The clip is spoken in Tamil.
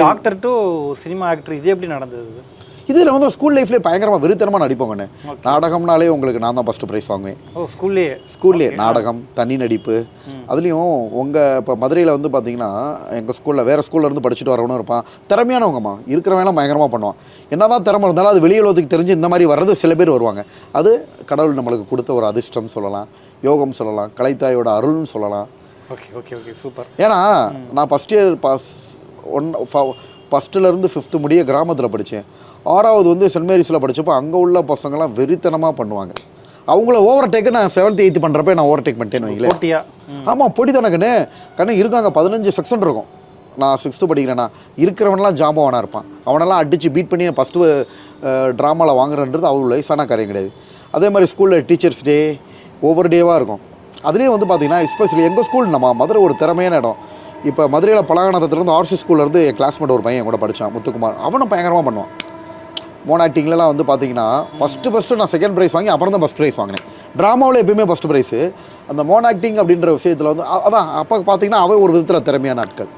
டாக்டர் டு சினிமா ஆக்டர் இது எப்படி நடந்தது? இதில் வந்து ஸ்கூல் லைஃப்லேயே பயங்கரமாக வெறித்தனமாக நடிப்போங்கண்ணே. நாடகம்னாலே உங்களுக்கு நான் தான் ஃபஸ்ட்டு ப்ரைஸ் வாங்குவேன். ஸ்கூல்லேயே நாடகம், தனி நடிப்பு. அதுலேயும் உங்கள் இப்போ மதுரையில் வந்து பார்த்தீங்கன்னா எங்கள் ஸ்கூலில் வேறு ஸ்கூலில் இருந்து படிச்சுட்டு வரவனும் இருப்பான். திறமையானவங்கம்மா இருக்கிறவங்களாம் பயங்கரமாக பண்ணுவான். என்ன தான் திறமை இருந்தாலும் அது வெளி உலகத்துக்கு தெரிஞ்சு இந்த மாதிரி வர்றது சில பேர் வருவாங்க. அது கடவுள் நம்மளுக்கு கொடுத்த ஒரு அதிர்ஷ்டம் சொல்லலாம், யோகம் சொல்லலாம், கலைத்தாயோட அருள்னு சொல்லலாம். Okay okay okay super. ஏன்னா நான் ஃபஸ்ட்டுலேருந்து 5th முடிய கிராமத்தில் படித்தேன். 6வது வந்து சென்ட் மேரிஸில் படித்தப்போ அங்கே உள்ள பசங்கள்லாம் வெறித்தனமாக பண்ணுவாங்க. அவங்கள ஓவர்டேக்கு நான் 7th 8th பண்ணுறப்ப நான் ஓவர்டேக் பண்ணிட்டேன்னு வைங்களேன். ஆமாம், பொடி தானே கண்ணு இருக்காங்க. 15 செக்ஷன் இருக்கும். நான் 6th படிக்கிறேன்னா இருக்கிறவனெல்லாம் ஜாம்பவானாக இருப்பான். அவனெல்லாம் அடித்து பீட் பண்ணி ஃபஸ்ட்டு ட்ராமாவில் வாங்குறன்றது அவ்வளோ லைஸான காரியம் கிடையாது. அதே மாதிரி ஸ்கூலில் டீச்சர்ஸ் டே ஒவ்வொரு டேவாக இருக்கும். அதுலேயும் வந்து பார்த்திங்கன்னா எஸ்பெஷலி எங்கள் ஸ்கூல் நம்ம மதுரை ஒரு திறமையான இடம். இப்போ மதுரையில் பலகானத்துலேருந்து ஆர்சி ஸ்கூல்லேருந்து என் கிளாஸ்மேட் ஒரு பையன் கூட படித்தான், முத்துக்குமார். அவனும் பயங்கரமாக பண்ணுவான். மோன் ஆக்டிங்லாம் வந்து பார்த்தீங்கன்னா ஃபஸ்ட்டு நான் 2nd ப்ரைஸ் வாங்கி அப்புறம் தான் ஃபஸ்ட் ப்ரைஸ் வாங்கினேன். ட்ராமாவில் எப்பயுமே ஃபஸ்ட் ப்ரைஸு. அந்த மோன் ஆக்டிங் அப்படின்ற விஷயத்தில் வந்து அதான் அப்போ பார்த்தீங்கன்னா அவன் ஒரு விதத்தில் திறமையான ஆட்கள்.